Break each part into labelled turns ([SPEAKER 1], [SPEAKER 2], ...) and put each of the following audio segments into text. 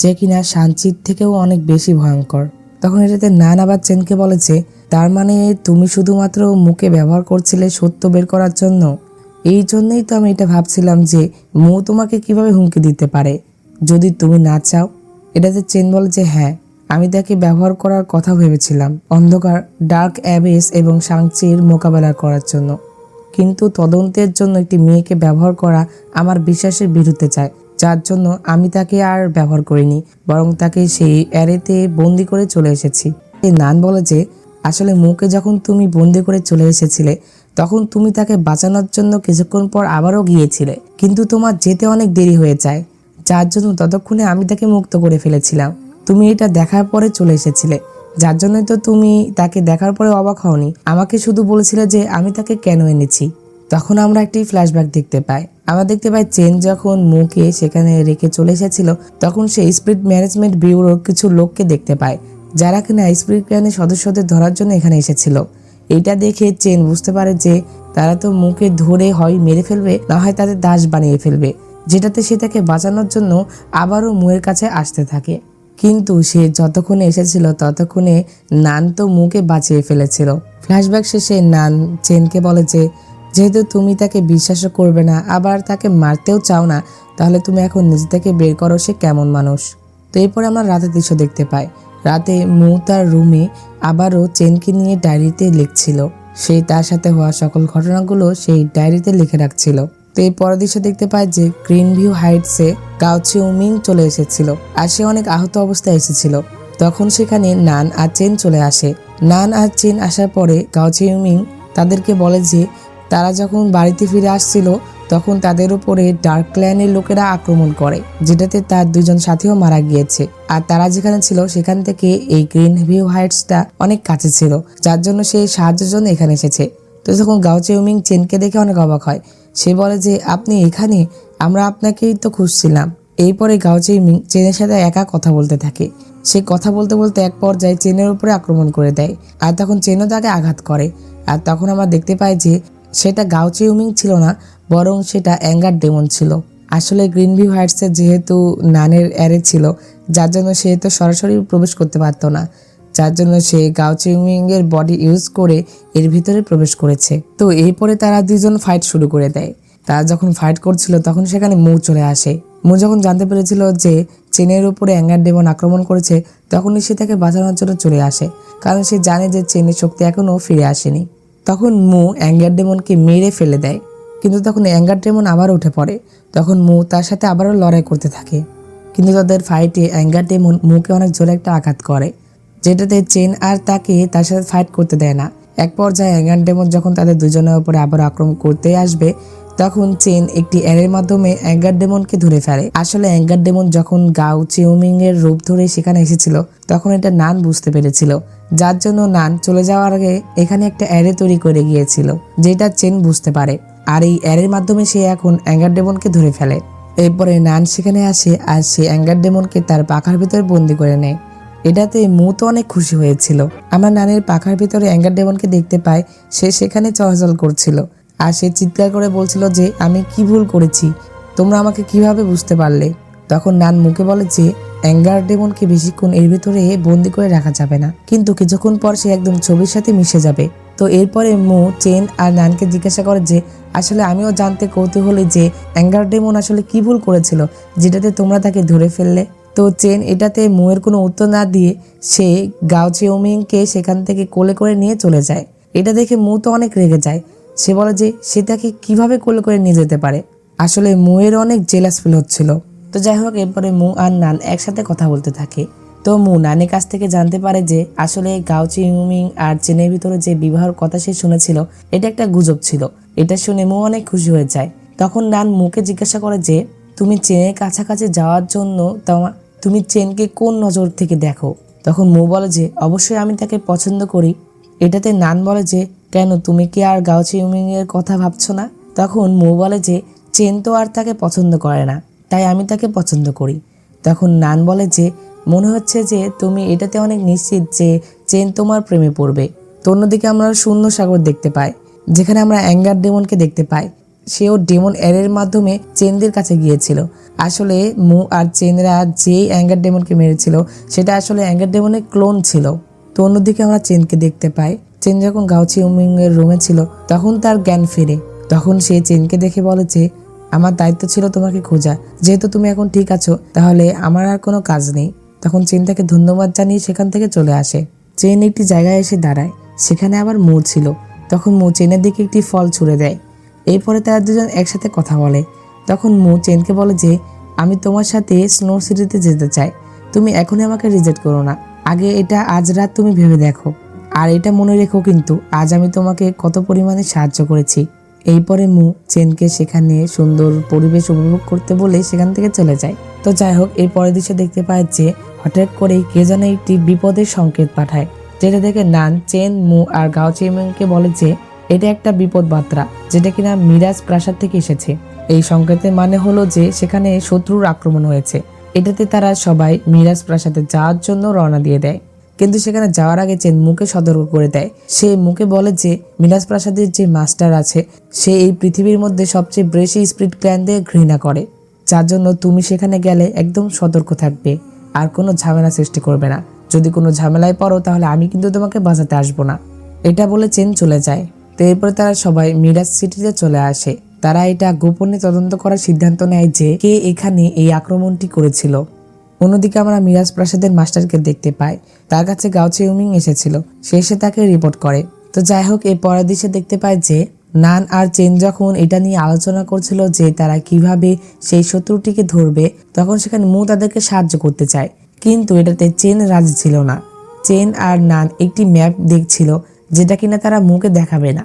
[SPEAKER 1] যে কিনা সানচির থেকেও অনেক বেশি ভয়ঙ্কর। তখন এটাতে নান আবার চেনকে বলেছে, তার মানে তুমি শুধুমাত্র মুকে ব্যবহার করছিলে সত্য বের করার জন্য। এই জন্যই তো আমি এটা ভাবছিলাম যে মু তোমাকে কিভাবে হুমকি দিতে পারে যদি তুমি না চাও। এটাতে চেন বলে যে হ্যাঁ, আমি তাকে ব্যবহার করার কথা ভেবেছিলাম অন্ধকার, ডার্ক অ্যাবেস এবং সাংচির মোকাবেলা করার জন্য, কিন্তু তদন্তের জন্য একটি মেয়েকে ব্যবহার করা আমার বিশ্বাসের বিরুদ্ধে যায়, যার জন্য আমি তাকে আর ব্যবহার করিনি, বরং তাকে সেই অ্যারেতে বন্দি করে চলে এসেছি। নান বলে যে আসলে মুকে যখন তুমি বন্দি করে চলে এসেছিলে তখন তুমি তাকে বাঁচানোর জন্য কিছুক্ষণ পর আবারও গিয়েছিলে, কিন্তু তোমার যেতে অনেক দেরি হয়ে যায়, যার জন্য ততক্ষণে আমি তাকে মুক্ত করে ফেলেছিলাম। তুমি এটা দেখার পরে চলে এসেছিলে, যার জন্যই তো তুমি তাকে দেখার পরে অবাক হওনি, আমাকে শুধু বলেছিলে যে আমি তাকে কেন এনেছি। তখন আমরা একটি ফ্ল্যাশব্যাক দেখতে পাই। আমরা দেখতে পাই চেন যখন মুকে সেখানে রেখে চলে এসেছিল তখন সে স্পিরিট ম্যানেজমেন্ট ব্যুরোর কিছু লোককে দেখতে পায়, যারা কিনা স্পিরিট ক্ল্যানের সদস্যদের ধরার জন্য এখানে এসেছিল। এইটা দেখে চেন বুঝতে পারে যে তারা তো মুকে ধরে হয় মেরে ফেলবে, না হয় তাদের দাস বানিয়ে ফেলবে, যেটাতে সে তাকে বাঁচানোর জন্য আবারও মুয়ের কাছে আসতে থাকে। কিন্তু সে যতক্ষণে এসেছিল ততক্ষণে নান তো মুকে বাঁচিয়ে ফেলেছিল। ফ্ল্যাশব্যাক শেষে নান চেনকে বলে যে যেহেতু তুমি তাকে বিশ্বাসও করবে না, আবার তাকে মারতেও চাও না, তাহলে তুমি এখন নিজে থেকে বের করো সে কেমন মানুষ। তো এরপরে আমরা রাতের দৃশ্য দেখতে পাই। রাতে মু তার রুমে আবারও চেনকে নিয়ে ডায়েরিতে লিখছিল। সে তার সাথে হওয়া সকল ঘটনাগুলো সেই ডায়েরিতে লিখে রাখছিল। তো এই পরের দৃশ্য দেখতে পাই যে গ্রিন ভিউ হাইটসে গাও চিউমিং চলে এসেছিল, আর সে অনেক আহত অবস্থায় এসেছিল। তখন সেখানে নান আর চেন চলে আসে। নান আর চেন আসার পরে গাও চিউমিং তাদেরকে বলে যে তারা যখন বাড়িতে ফিরে আসছিল তখন তাদের উপরে ডার্ক ক্ল্যানের লোকেরা আক্রমণ করে, যেটাতে তার দুজন সাথীও মারা গিয়েছে। আর তারা যেখানে ছিল সেখান থেকে এই গ্রিন ভিউ হাইটসটা অনেক কাছে ছিল, যার জন্য সে সাহায্যের জন্য এখানে এসেছে। তো যখন গাও চিউমিং চেনকে দেখে অনেক অবাক হয়। সে বলে যে আপনি এখানে, আমরা আপনাকেই তো খুঁজছিলাম। এরপরে গাও চিউমিং চেনের সাথে একা কথা বলতে থাকে। সে কথা বলতে বলতে এক পর্যায়ে চেনের উপরে আক্রমণ করে দেয়, আর তখন চেনও তাকে আঘাত করে। আর তখন আমরা দেখতে পাই যে সেটা গাও চিউমিং ছিল না, বরং সেটা অ্যাঙ্গার ডেমন ছিল। আসলে গ্রিন ভিউ হাইটসে যেহেতু নানের অ্যারে ছিল, যার জন্য সে তো সরাসরি প্রবেশ করতে পারতো না, যার জন্য সে গাও চিউমিং এর বডি ইউজ করে এর ভিতরে প্রবেশ করেছে। তো এরপরে তারা দুজন ফাইট শুরু করে দেয়। তারা যখন ফাইট করছিল তখন সেখানে মু চলে আসে। মু যখন জানতে পেরেছিল যে চেনের উপরে অ্যাঙ্গার ডেমন আক্রমণ করেছে তখনই সে তাকে বাঁচানোর জন্য চলে আসে, কারণ সে জানে যে চেনের শক্তি এখনো ফিরে আসেনি। তখন মু অ্যাঙ্গার ডেমনকে মেরে ফেলে দেয়, কিন্তু তখন অ্যাঙ্গার ডেমন আবার উঠে পড়ে। তখন মু তার সাথে আবারও লড়াই করতে থাকে, কিন্তু তাদের ফাইটে অ্যাঙ্গার ডেমন মুকে অনেক জোরে একটা আঘাত করে, যেটাতে চেন আর তাকে তার সাথে ফাইট করতে দেয় না। এক পর্যায়ে অ্যাঙ্গার ডেমন যখন তাদের দুজনের উপরে আবার আক্রমণ করতে আসবে তখন চেন একটি অ্যারের মাধ্যমে অ্যাঙ্গার ডেমনকে ধরে ফেলে। আসলে অ্যাঙ্গার ডেমন যখন গাও চিউমিং এর রূপ ধরে সেখানে এসেছিল তখন এটা নান বুঝতে পেরেছিল, যার জন্য নান চলে যাওয়ার আগে এখানে একটা অ্যারে তৈরি করে গিয়েছিল, যেটা চেন বুঝতে পারে। আর এই অ্যারের মাধ্যমে সে এখন অ্যাঙ্গার ডেমনকে ধরে ফেলে। এরপরে নান সেখানে আসে আর সে অ্যাঙ্গার ডেমনকে তার পাখার ভিতরে বন্দি করে নেয়। এটাতে মু তো অনেক খুশি হয়েছিল। আমরা নানের পাখার ভিতরে অ্যাঙ্গার ডেমনকে দেখতে পাই, সে সেখানে চলাচল করছিল আর সে চিৎকার করে বলছিল যে আমি কি ভুল করেছি, তোমরা আমাকে কিভাবে বুঝতে পারলে। তখন নান মুকে বলে যে অ্যাঙ্গার ডেমনকে বেশিক্ষণ এর ভিতরে বন্দি করে রাখা যাবে না, কিন্তু কিছুক্ষণ পর সে একদম ছবির সাথে মিশে যাবে। তো এরপরে মু চেন আর নানকে জিজ্ঞাসা করে যে আসলে আমিও জানতে কৌতূহলী যে অ্যাঙ্গার ডেমন আসলে কি ভুল করেছিল যেটাতে তোমরা তাকে ধরে ফেললে। তো চেন এটাতে মুয়ের কোনো উত্তর না দিয়ে সে গাও চিউমিংকে সেখান থেকে কোলে করে নিয়ে চলে যায়। এটা দেখে মু তো অনেক রেগে যায়। সে বলে যে সে তাকে কিভাবে কোলে করে নিয়ে যেতে পারে। আসলে মুয়ের অনেক জেলাস ফিল হচ্ছিল। তো যাই হোক, এরপরে মু আর নান একসাথে কথা বলতে থাকে। তো মু নানের কাছ থেকে জানতে পারে যে আসলে গাও চিউমিং আর চেনের ভিতরে যে বিবাহের কথা সে শুনেছিল এটা একটা গুজব ছিল। এটা শুনে মু অনেক খুশি হয়ে যায়। তখন নান মুকে জিজ্ঞাসা করে যে তুমি চেনের কাছাকাছি যাওয়ার জন্য তুমি চেনকে কোন নজর থেকে দেখো। তখন মু বলে যে অবশ্যই আমি তাকে পছন্দ করি। এটাতে নান বলে যে কেন, তুমি কি আর গাও চিউমিং এর কথা ভাবছো না? তখন মু বলে যে চেন তো আর তাকে পছন্দ করে না, তাই আমি তাকে পছন্দ করি। তখন নান বলে যে মনে হচ্ছে যে তুমি এটাতে অনেক নিশ্চিত যে চেন তোমার প্রেমে পড়বে। তো অন্যদিকে আমরা শূন্য সাগর দেখতে পাই, যেখানে আমরা অ্যাঙ্গার ডেমনকে দেখতে পাই। সেও ডেমন এর মাধ্যমে চেনদের কাছে গিয়েছিল। আসলে মু আর চেনরা যেই অ্যাঙ্গার ডেমনকে মেরেছিল সেটা আসলে অ্যাঙ্গার ডেমনের ক্লোন ছিল। তো অন্যদিকে আমরা চেনকে দেখতে পাই। চেন যখন গাউচি ইউমিং এর রুমে ছিল তখন তার জ্ঞান ফেরে। তখন সে চেনকে দেখে বলে যে আমার দায়িত্ব ছিল তোমাকে খোঁজা, যেহেতু তুমি এখন ঠিক আছো তাহলে আমার আর কোনো কাজ নেই। তখন চেন তাকে ধন্যবাদ জানিয়ে সেখান থেকে চলে আসে। চেন একটি জায়গায় এসে দাঁড়ায়, সেখানে আবার মু ছিল। তখন মু চেনের দিকে একটি ফল ছুঁড়ে দেয়। এরপরে তারা দুজন একসাথে কথা বলে। তখন মু চেনকে বলে যে আমি তোমার সাথে স্নো সিটিতে যেতে চাই, তুমি এখনই আমাকে রিজেক্ট করো না, আগে এটা আজ রাত তুমি ভেবে দেখো। আর এটা মনে রেখো কিন্তু আজ আমি তোমাকে কত পরিমাণে সাহায্য করেছি। এরপরে মু চেনকে সেখানে সুন্দর পরিবেশ উপভোগ করতে বলে সেখান থেকে চলে যায়। তো যাই হোক, এর পরের দৃশ্যে দেখতে পায় যে হঠাৎ করেই কে যেন একটি বিপদের সংকেত পাঠায়, যেটা দেখে নান, চেন, মু আর গাও চেমিংকে বলে যে এটা একটা বিপদ বার্তা, যেটা কিনা মিরাজ প্রাসাদ থেকে এসেছে। এই সংকেতের মানে হলো যে সেখানে শত্রুর আক্রমণ হয়েছে। এটাতে তারা সবাই মিরাজ প্রাসাদে যাওয়ার জন্য রওনা দিয়ে দেয়। কিন্তু সেখানে যাওয়ার আগে চেন মুকে সতর্ক করে দেয়। সে মুকে বলে যে মিরাজ প্রাসাদের যে মাস্টার আছে সে এই পৃথিবীর মধ্যে সবচেয়ে বেশি স্পিরিট ক্ল্যানদের ঘৃণা করে, যার জন্য তুমি সেখানে গেলে একদম সতর্ক থাকবে আর কোনো ঝামেলা সৃষ্টি করবে না। যদি কোনো ঝামেলায় পড়ো তাহলে আমি কিন্তু তোমাকে বাঁচাতে আসবো না। এটা বলে চেন চলে যায়। তো এরপরে তারা সবাই মিরাজ সিটিতে চলে আসে। তারা এটা গোপনে তদন্ত করার সিদ্ধান্ত নেয় যে কে এখানে এই আক্রমণটি করেছিল। অন্যদিকে আমরা মিরাজ প্রাসাদের মাস্টারকে দেখতে পাই। তার কাছে গাউচি ইউমিং এসেছিল, সে এসে তাকে রিপোর্ট করে। তো যাই হোক, এই পরের দৃশ্যে দেখতে পাই যে নান আর চেন যখন এটা নিয়ে আলোচনা করছিল যে তারা কিভাবে সেই শত্রুটিকে ধরবে, তখন সেখানে মু তাদেরকে সাহায্য করতে চায়, কিন্তু এটাতে চেন রাজি ছিল না। চেন আর নান একটি ম্যাপ দেখছিল যেটা কিনা তারা মুকে দেখাবে না।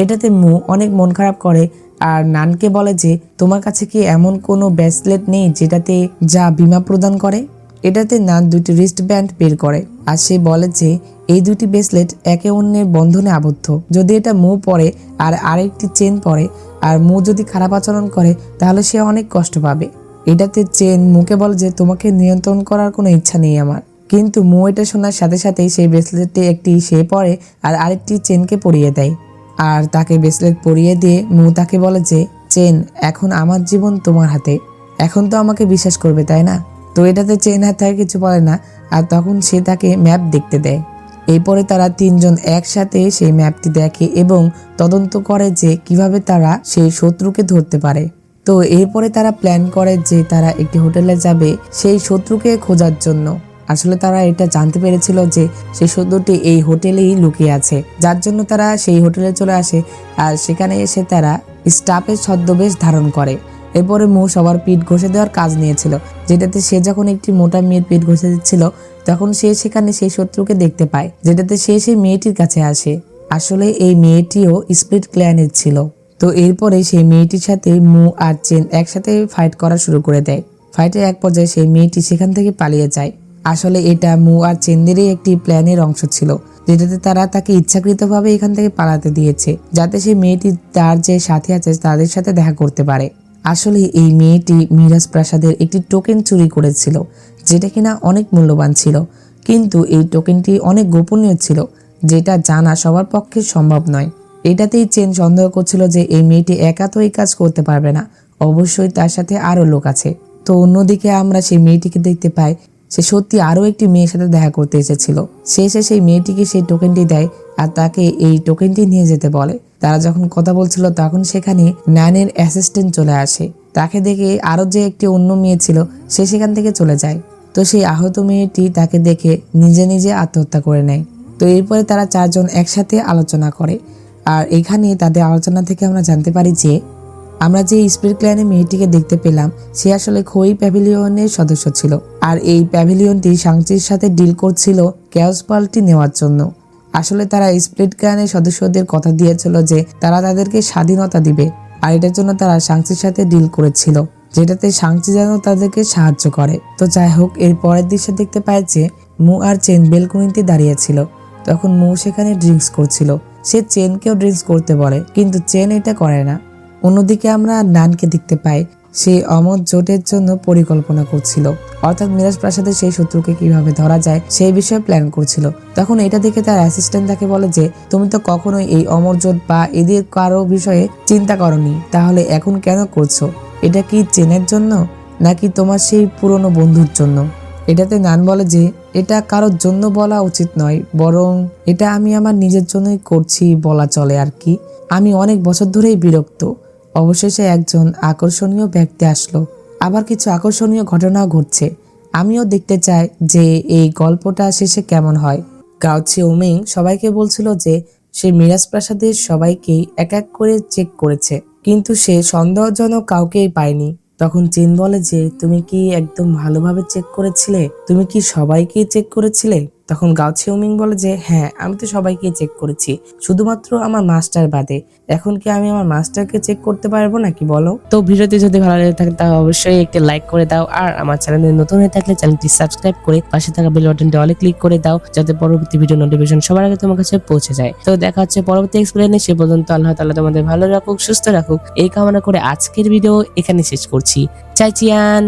[SPEAKER 1] এটাতে মু অনেক মন খারাপ করে আর নানকে বলে যে তোমার কাছে কি এমন কোনো ব্রেসলেট নেই যেটাতে যা বীমা প্রদান করে। এটাতে নান দুটি রিস্ট ব্যান্ড বের করে আর সে বলে যে এই দুটি ব্রেসলেট একে অন্যের বন্ধনে আবদ্ধ। যদি এটা মু পরে আর আরেকটি চেন পরে আর মু যদি খারাপ আচরণ করে তাহলে সে অনেক কষ্ট পাবে। এটাতে চেন মুকে বলে যে তোমাকে নিয়ন্ত্রণ করার কোনো ইচ্ছা নেই আমার। কিন্তু মু এটা শোনার সাথে সাথেই সেই ব্রেসলেটটি একটি সে পরে আর আরেকটি চেনকে পরিয়ে দেয়। আর তাকে ব্রেসলেট পরিয়ে দিয়ে মু তাকে বলে যে চেন, এখন আমার জীবন তোমার হাতে, এখন তো আমাকে বিশ্বাস করবে তাই না? তো এটাতে চেন হাত থেকে কিছু বলে না আর তখন সে তাকে ম্যাপ দেখতে দেয়। এরপরে তারা তিনজন একসাথে সেই ম্যাপটি দেখে এবং তদন্ত করে যে কিভাবে তারা সেই শত্রুকে ধরতে পারে। তো এরপরে তারা প্ল্যান করে যে তারা একটি হোটেলে যাবে সেই শত্রুকে খোঁজার জন্য। আসলে তারা এটা জানতে পেরেছিল যে সেই শত্রুটি এই হোটেলেই লুকিয়ে আছে, যার জন্য তারা সেই হোটেলে চলে আসে আর সেখানে এসে তারা স্টাফের ছদ্মবেশ ধারণ করে। এরপরে মু সবার পিঠ ঘষে দেওয়ার কাজ নিয়েছিল, যেটাতে সে যখন একটি মোটা মেয়ের পিঠ ঘষে দিচ্ছিল তখন সে সেখানে সেই শত্রুকে দেখতে পায়, যেটাতে সে সেই মেয়েটির কাছে আসে। আসলে এই মেয়েটিও স্প্লিট ক্ল্যানের ছিল। তো এরপরে সেই মেয়েটির সাথে মু আর চেন একসাথে ফাইট করা শুরু করে দেয়। ফাইটের এক পর্যায়ে সেই মেয়েটি সেখান থেকে পালিয়ে যায়। আসলে এটা মু আর চেনদেরই একটি প্ল্যানের অংশ ছিল, যেটাতে তারা তাকে ইচ্ছাকৃতভাবে এখান থেকে পালাতে দিয়েছে, যাতে সেই মেয়েটি তার যে সাথী আছে তাদের সাথে দেখা করতে পারে। আসলে এই মেয়েটি মিরাজ প্রাসাদের একটি টোকেন চুরি করেছিল, যেটা কিনা অনেক মূল্যবান ছিল, কিন্তু এই টোকেনটি অনেক গোপনীয় ছিল, যেটা জানা সবার পক্ষে সম্ভব নয়। এটাতেই চেন সন্দেহ করছিল যে এই মেয়েটি একা তো এই কাজ করতে পারবে না, অবশ্যই তার সাথে আরো লোক আছে। তো অন্যদিকে আমরা সেই মেয়েটিকে দেখতে পাই, সে সত্যি আরো একটি মেয়ের সাথে দেখা করতে এসেছিল। সে এসে সেই মেয়েটিকে সেই টোকেনটি দেয় আর তাকে এই টোকেনটি নিয়ে যেতে বলে। তারা যখন কথা বলছিল তখন সেখানে নানের অ্যাসিস্ট্যান্ট চলে আসে। তাকে দেখে আরো যে একটি অন্য মেয়ে ছিল সে সেখান থেকে চলে যায়। তো সেই আহত মেয়েটি তাকে দেখে নিজে নিজে আত্মহত্যা করে নেয়। তো এরপরে তারা চারজন একসাথে আলোচনা করে আর এখানে তাদের আলোচনা থেকে আমরা জানতে পারি যে আমরা যে স্পিরিট ক্ল্যানের মেয়েটিকে দেখতে পেলাম সে আসলে খই প্যাভিলিয়নের সদস্য ছিল আর এই প্যাভিলিয়নটি শাংচির সাথে ডিল করছিল ক্যাওস পালটি নেওয়ার জন্য। আসলে তারা স্পিরিট ক্ল্যানের সদস্যদের কথা দিয়েছিল যে তারা তাদেরকে স্বাধীনতা দিবে আর এটার জন্য তারা শাংচির সাথে ডিল করেছিল, যেটাতে শাংচি যেন তাদেরকে সাহায্য করে। তো যাই হোক, এর পরের দৃশ্যে দেখতে পায় যে মু আর চেন বেলকনিতে দাঁড়িয়েছিল। তখন মু সেখানে ড্রিঙ্কস করছিল। সে চেনকেও ড্রিঙ্কস করতে বলে, কিন্তু চেন এটা করে না। অন্যদিকে আমরা নানকে দেখতে পাই। সে অমর জোটের জন্য পরিকল্পনা করছিল, অর্থাৎ মিরাজ প্রাসাদের সেই শত্রুকে কিভাবে ধরা যায় সেই বিষয়ে প্ল্যান করছিল। তখন এটা দেখে তার অ্যাসিস্ট্যান্ট তাকে বলে যে তুমি তো কখনোই এই অমর জোট বা এদের কারো বিষয়ে চিন্তা করনি, তাহলে এখন কেন করছো? এটা কি চেনের জন্য নাকি তোমার সেই পুরনো বন্ধুর জন্য? এটাতে নান বলে যে এটা কারোর জন্য বলা উচিত নয়, বরং এটা আমি আমার নিজের জন্যই করছি বলা চলে আর কি। আমি অনেক বছর ধরেই বিরক্ত। অবশেষে একজন আকর্ষণীয় ব্যক্তি আসলো, আবার কিছু আকর্ষণীয় ঘটনাও ঘটছে। আমিও দেখতে চাই যে এই গল্পটা শেষে কেমন হয়। গাও চিউমিং সবাইকে বলছিল যে সে মিরাজ প্রাসাদের সবাইকেই এক এক করে চেক করেছে, কিন্তু সে সন্দেহজনক কাউকেই পায়নি। তখন চিন বলে যে তুমি কি একদম ভালোভাবে চেক করেছিলে? তুমি কি সবাইকেই চেক করেছিলে? তখন গাও চিউমিং বলে যে হ্যাঁ, আমি তো সবাইকে চেক করেছি, শুধুমাত্র আমার মাস্টার বাদে। এখন কি আমি আমার মাস্টারকে চেক করতে পারবো নাকি বলো? তো ভিডিওটি যদি ভালো লেগে থাকে তাহলে অবশ্যই একটি লাইক করে দাও, আর আমার চ্যানেলে নতুন হয়ে থাকলে চ্যানেলটি সাবস্ক্রাইব করে পাশে থাকা বেল বাটনটি অলে ক্লিক করে দাও, যাতে পরবর্তী ভিডিও নোটিফিকেশন সবার আগে তোমার কাছে পৌঁছে যায়। তো দেখা হচ্ছে পরবর্তী এক্সপ্লেনে, সে পর্যন্ত আল্লাহ তাআলা তোমাদের ভালো রাখুক, সুস্থ রাখুক এই কামনা করে আজকের ভিডিও এখানে শেষ করছি। চাই চিয়ান।